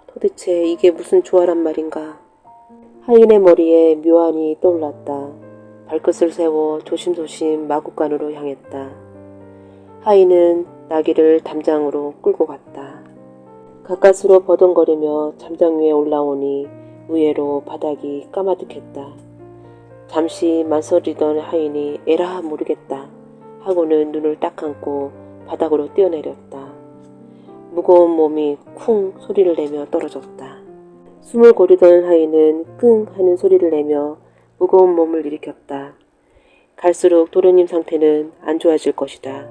도대체 이게 무슨 조화란 말인가. 하인의 머리에 묘안이 떠올랐다. 발끝을 세워 조심조심 마구간으로 향했다. 하인은 나귀를 담장으로 끌고 갔다. 가까스로 버둥거리며 잠장 위에 올라오니 의외로 바닥이 까마득했다. 잠시 망설이던 하인이 에라 모르겠다 하고는 눈을 딱 감고 바닥으로 뛰어내렸다. 무거운 몸이 쿵 소리를 내며 떨어졌다. 숨을 고르던 하인은 끙 하는 소리를 내며 무거운 몸을 일으켰다. 갈수록 도련님 상태는 안 좋아질 것이다.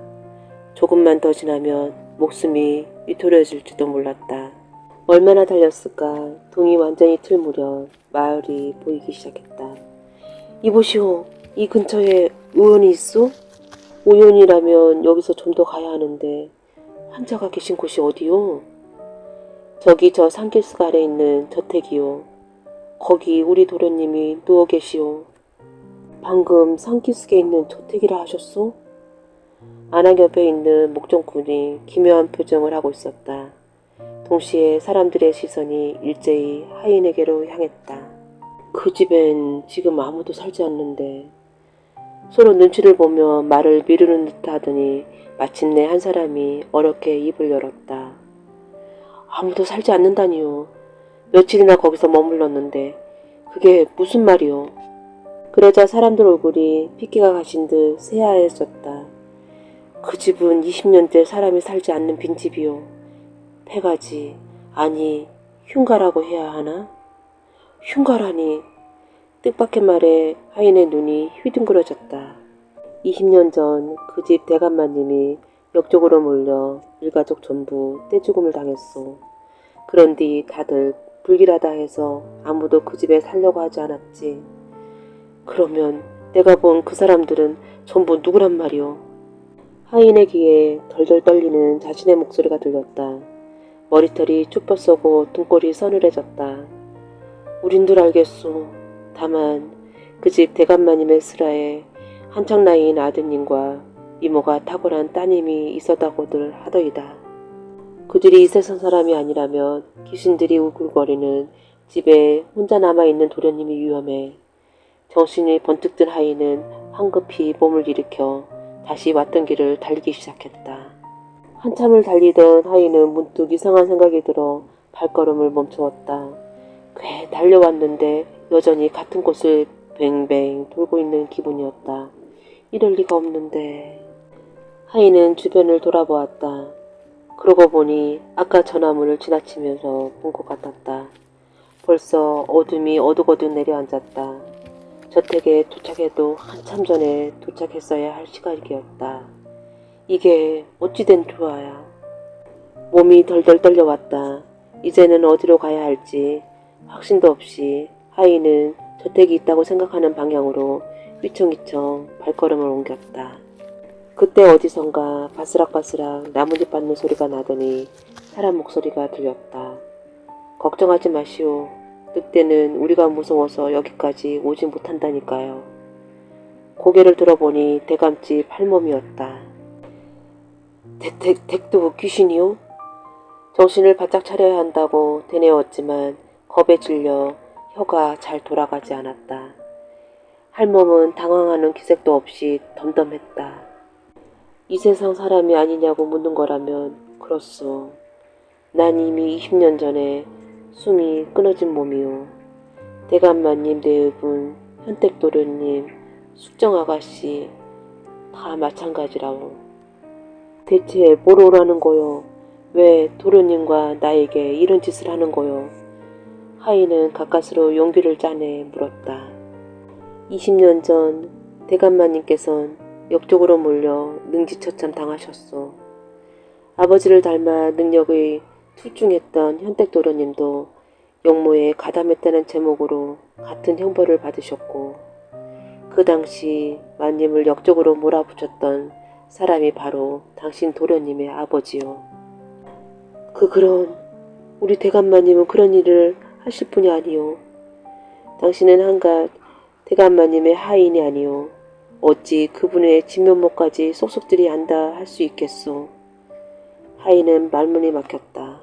조금만 더 지나면 목숨이 위태로워질지도 몰랐다. 얼마나 달렸을까. 동이 완전히 틀 무렵 마을이 보이기 시작했다. 이보시오. 이 근처에 의원이 있소? 의원이라면 여기서 좀 더 가야 하는데 환자가 계신 곳이 어디요? 저기 저 산길수 아래 있는 저택이요. 거기 우리 도련님이 누워 계시오. 방금 산길수에 있는 저택이라 하셨소? 안악 옆에 있는 목종꾼이 기묘한 표정을 하고 있었다. 동시에 사람들의 시선이 일제히 하인에게로 향했다. 그 집엔 지금 아무도 살지 않는데. 서로 눈치를 보며 말을 미루는 듯 하더니 마침내 한 사람이 어렵게 입을 열었다. 아무도 살지 않는다니요. 며칠이나 거기서 머물렀는데 그게 무슨 말이요. 그러자 사람들 얼굴이 핏기가 가신 듯 새하얘졌다. 그 집은 20년째 사람이 살지 않는 빈집이요. 폐가지, 아니 흉가라고 해야 하나? 흉가라니. 뜻밖의 말에 하인의 눈이 휘둥그러졌다. 20년 전 그 집 대감마님이 역적으로 몰려 일가족 전부 떼죽음을 당했소. 그런 뒤 다들 불길하다 해서 아무도 그 집에 살려고 하지 않았지. 그러면 내가 본 그 사람들은 전부 누구란 말이오? 하인의 귀에 덜덜 떨리는 자신의 목소리가 들렸다. 머리털이 쭉 뻗어고 등골이 서늘해졌다. 우린들 알겠소. 다만 그 집 대감마님의 슬하에 한창 나이인 아드님과 이모가 탁월한 따님이 있었다고들 하더이다. 그들이 이 세상 사람이 아니라면 귀신들이 우글거리는 집에 혼자 남아있는 도련님이 위험해. 정신이 번뜩 든 하인은 황급히 몸을 일으켜 다시 왔던 길을 달리기 시작했다. 한참을 달리던 하인은 문득 이상한 생각이 들어 발걸음을 멈추었다. 꽤 달려왔는데 여전히 같은 곳을 뱅뱅 돌고 있는 기분이었다. 이럴 리가 없는데. 하인은 주변을 돌아보았다. 그러고 보니 아까 저 나무를 지나치면서 본 것 같았다. 벌써 어둠이 어둑어둑 내려앉았다. 저택에 도착해도 한참 전에 도착했어야 할 시각이었다. 이게 어찌된 조화야. 몸이 덜덜 떨려왔다. 이제는 어디로 가야 할지 확신도 없이 하인은 저택이 있다고 생각하는 방향으로 휘청휘청 발걸음을 옮겼다. 그때 어디선가 바스락바스락 나뭇잎 밟는 소리가 나더니 사람 목소리가 들렸다. 걱정하지 마시오. 늑대는 우리가 무서워서 여기까지 오지 못한다니까요. 고개를 들어보니 대감집 할멈이었다. 댁도 귀신이요? 정신을 바짝 차려야 한다고 되뇌었지만 겁에 질려 혀가 잘 돌아가지 않았다. 할멈은 당황하는 기색도 없이 덤덤했다. 이 세상 사람이 아니냐고 묻는 거라면 그렇소. 난 이미 20년 전에 숨이 끊어진 몸이오. 대감마님, 내의분, 현택도련님, 숙정아가씨 다 마찬가지라오. 대체 뭘 오라는 거요? 왜 도련님과 나에게 이런 짓을 하는 거요? 하인은 가까스로 용기를 짜내 물었다. 20년 전 대감마님께선 역적으로 몰려 능지처참 당하셨소. 아버지를 닮아 능력의 출중했던 현택도련님도 역모에 가담했다는 제목으로 같은 형벌을 받으셨고, 그 당시 마님을 역적으로 몰아붙였던 사람이 바로 당신 도련님의 아버지요. 그런 우리 대감마님은 그런 일을 하실 분이 아니오. 당신은 한갓 대감마님의 하인이 아니오. 어찌 그분의 진면목까지 속속들이 안다 할 수 있겠소. 하인은 말문이 막혔다.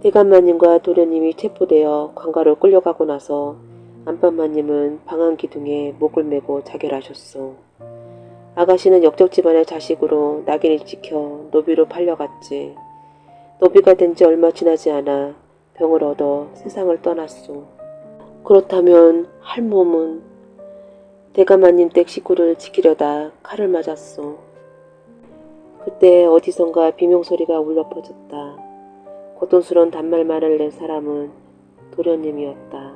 대감마님과 도련님이 체포되어 관가로 끌려가고 나서 안방마님은 방안 기둥에 목을 메고 자결하셨소. 아가씨는 역적 집안의 자식으로 낙인을 찍혀 노비로 팔려갔지. 노비가 된 지 얼마 지나지 않아 병을 얻어 세상을 떠났소. 그렇다면 할멈은 대감마님 댁 식구를 지키려다 칼을 맞았소. 그때 어디선가 비명소리가 울려 퍼졌다. 고통스러운 단말만을 낸 사람은 도련님이었다.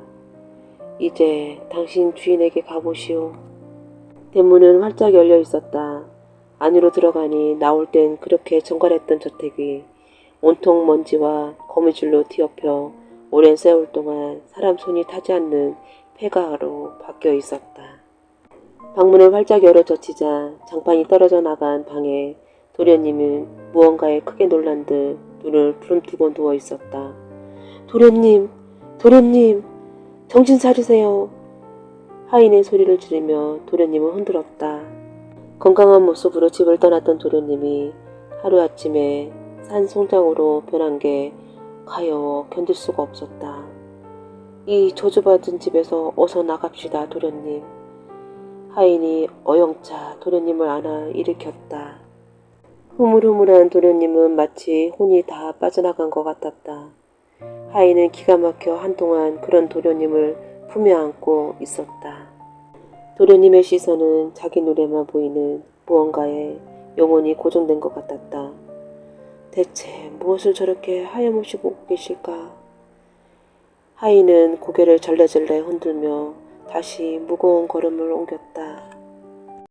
이제 당신 주인에게 가보시오. 대문은 활짝 열려 있었다. 안으로 들어가니 나올 땐 그렇게 정갈했던 저택이 온통 먼지와 거미줄로 뒤엎여 오랜 세월 동안 사람 손이 타지 않는 폐가로 바뀌어 있었다. 방문을 활짝 열어 젖히자 장판이 떨어져 나간 방에 도련님은 무언가에 크게 놀란 듯 눈을 부름뜨고 누워 있었다. 도련님! 도련님! 정신 차리세요! 하인의 소리를 지르며 도련님은 흔들었다. 건강한 모습으로 집을 떠났던 도련님이 하루아침에 산 송장으로 변한 게 가여워 견딜 수가 없었다. 이 저주받은 집에서 어서 나갑시다, 도련님. 하인이 어영차 도련님을 안아 일으켰다. 흐물흐물한 도련님은 마치 혼이 다 빠져나간 것 같았다. 하인은 기가 막혀 한동안 그런 도련님을 품에 안고 있었다. 도련님의 시선은 자기 눈에만 보이는 무언가에 영혼이 고정된 것 같았다. 대체 무엇을 저렇게 하염없이 보고 계실까? 하인은 고개를 절레절레 흔들며 다시 무거운 걸음을 옮겼다.